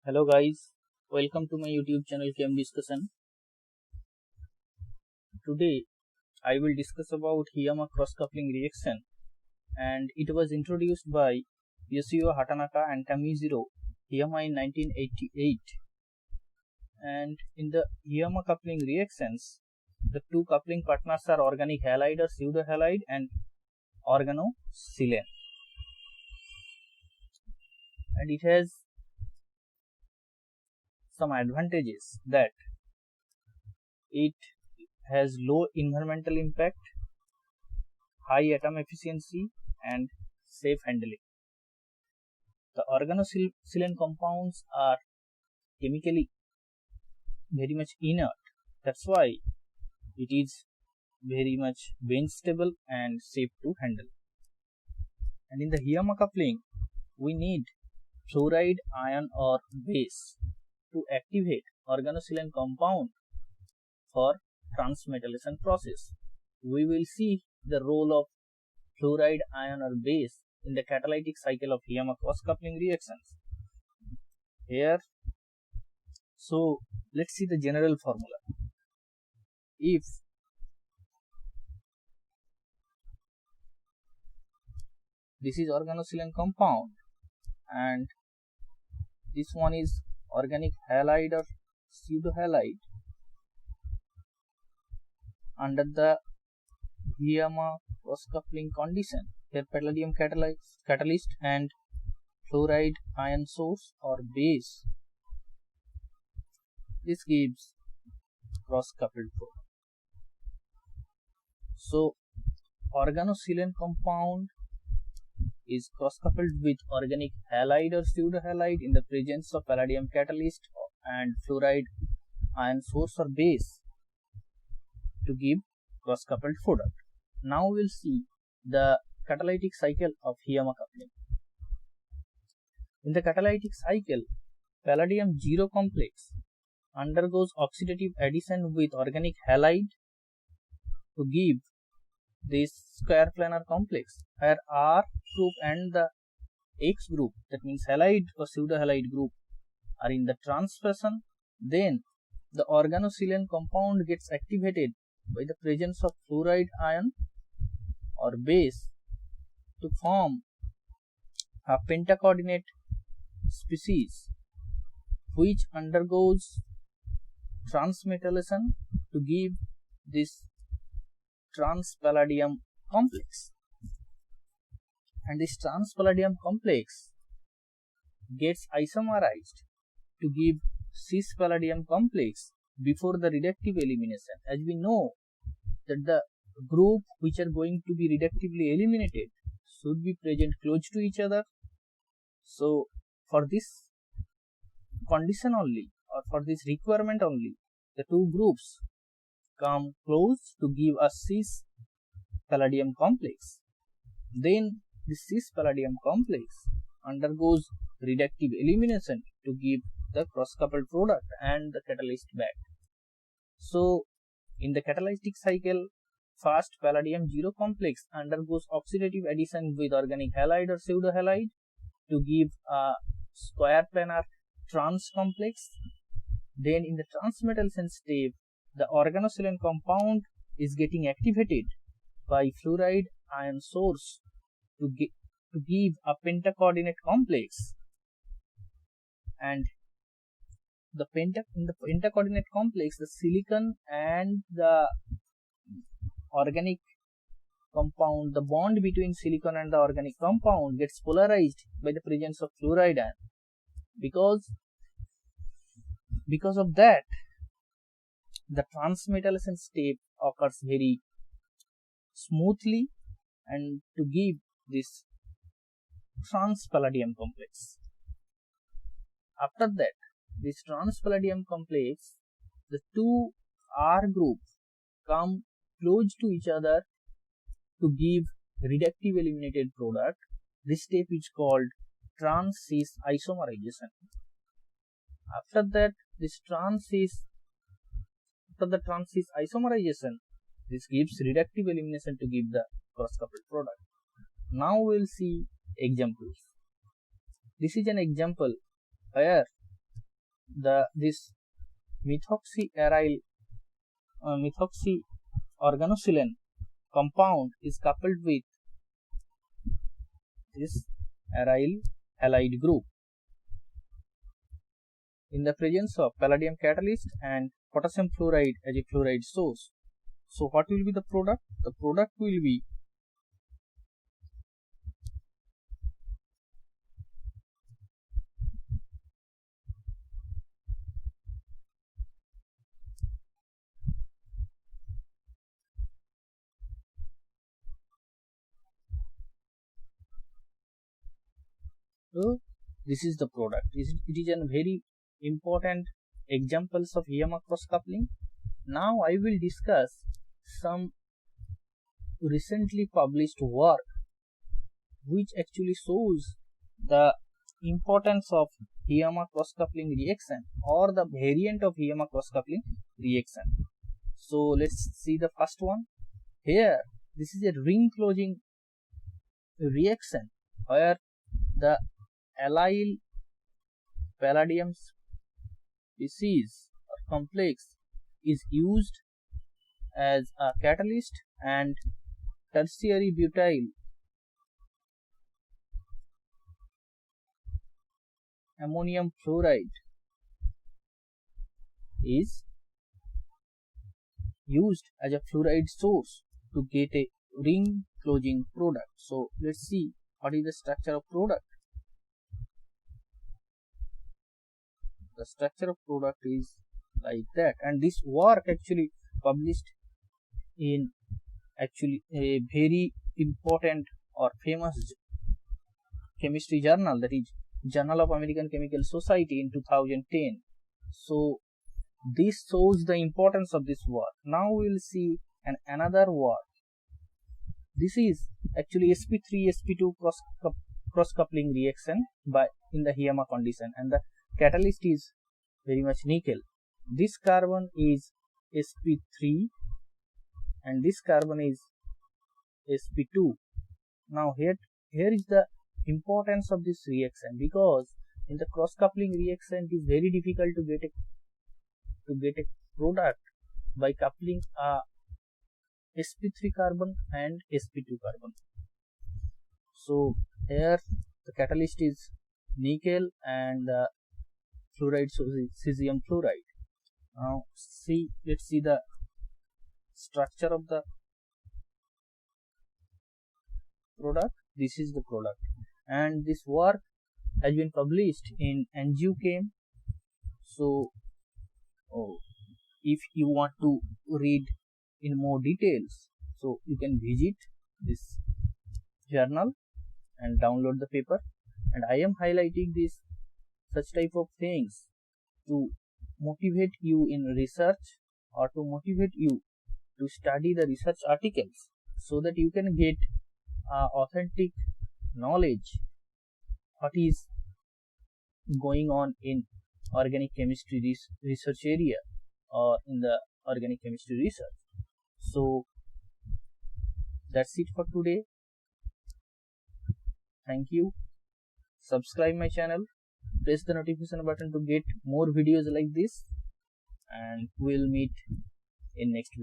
Hello guys, welcome to my YouTube channel Chem Discussion. Today I will discuss about Hiyama cross-coupling reaction, and it was introduced by Yoshio Hatanaka and Tamizuro Hiyama in 1988. And in the Hiyama coupling reactions, the two coupling partners are organic halide or pseudohalide and organosilane, and it has some advantages that it has low environmental impact, high atom efficiency, and safe handling. The organosilane compounds are chemically very much inert. That's why it is very much bench stable and safe to handle. And in the Hiyama coupling, we need fluoride ion or base to activate organosilane compound for transmetallation process. We will see the role of fluoride ion or base in the catalytic cycle of Hiyama cross-coupling reactions. Here, so let's see the general formula. If this is organosilane compound and this one is organic halide or pseudohalide, under the Hiyama cross-coupling condition, here palladium catalyst and fluoride ion source or base, this gives cross-coupled product. So organosilane compound is cross-coupled with organic halide or pseudohalide in the presence of palladium catalyst and fluoride ion source or base to give cross-coupled product. Now we'll see the catalytic cycle of Hiyama coupling. In the catalytic cycle, palladium 0 complex undergoes oxidative addition with organic halide to give this square planar complex, where R group and the X group, that means halide or pseudohalide group, are in the transposition. Then the organosilane compound gets activated by the presence of fluoride ion or base to form a pentacoordinate species which undergoes transmetallation to give this trans-palladium complex, and this trans-palladium complex gets isomerized to give cis-palladium complex before the reductive elimination. As we know that the group which are going to be reductively eliminated should be present close to each other. So for this condition only, or for this requirement only, the two groups come close to give a cis palladium complex. Then the cis palladium complex undergoes reductive elimination to give the cross-coupled product and the catalyst back. So in the catalytic cycle, first palladium 0 complex undergoes oxidative addition with organic halide or pseudohalide to give a square planar trans complex. Then in the transmetallation step, the organosilane compound is getting activated by fluoride ion source to give a pentacoordinate complex, and in the pentacoordinate complex, the silicon and the organic compound, the bond between silicon and the organic compound gets polarized by the presence of fluoride ion. Because of that, the transmetallation step occurs very smoothly and to give this trans-palladium complex. After that, this trans-palladium complex, the two R groups come close to each other to give reductive eliminated product. This step is called trans-cis isomerization. After that, after the trans-cis isomerization, this gives reductive elimination to give the cross-coupled product. Now we will see examples. This is an example where this methoxyaryl methoxyorganocylene compound is coupled with this aryl halide group in the presence of palladium catalyst and potassium fluoride as a fluoride source. So what will be the product? The product will be this is the product. It is a very important examples of EMR cross coupling. Now I will discuss some recently published work which actually shows the importance of EMR cross coupling reaction or the variant of EMR cross coupling reaction. So let's see the first one. Here this is a ring closing reaction where the allyl palladium species or complex is used as a catalyst and tertiary butyl ammonium fluoride is used as a fluoride source to get a ring closing product. So let's see what is the structure of product. The structure of product is like that, and this work actually published in actually a very important or famous chemistry journal, that is Journal of American Chemical Society in 2010. So this shows the importance of this work. Now we will see another work. This is actually sp3 sp2 cross coupling reaction by in the HEMA condition, and the catalyst is very much nickel. This carbon is sp3 and this carbon is sp2. Now here is the importance of this reaction, because in the cross coupling reaction it is very difficult to get a product by coupling a sp3 carbon and sp2 carbon. So here the catalyst is nickel and the fluoride cesium fluoride. Now let's see the structure of the product. This is the product, and this work has been published in Angiochem. So if you want to read in more details, so you can visit this journal and download the paper. And I am highlighting this such type of things to motivate you in research or to motivate you to study the research articles, so that you can get authentic knowledge what is going on in organic chemistry research area or in the organic chemistry research. So that's it for today. Thank you. Subscribe my channel, press the notification button to get more videos like this, and we'll meet in next video.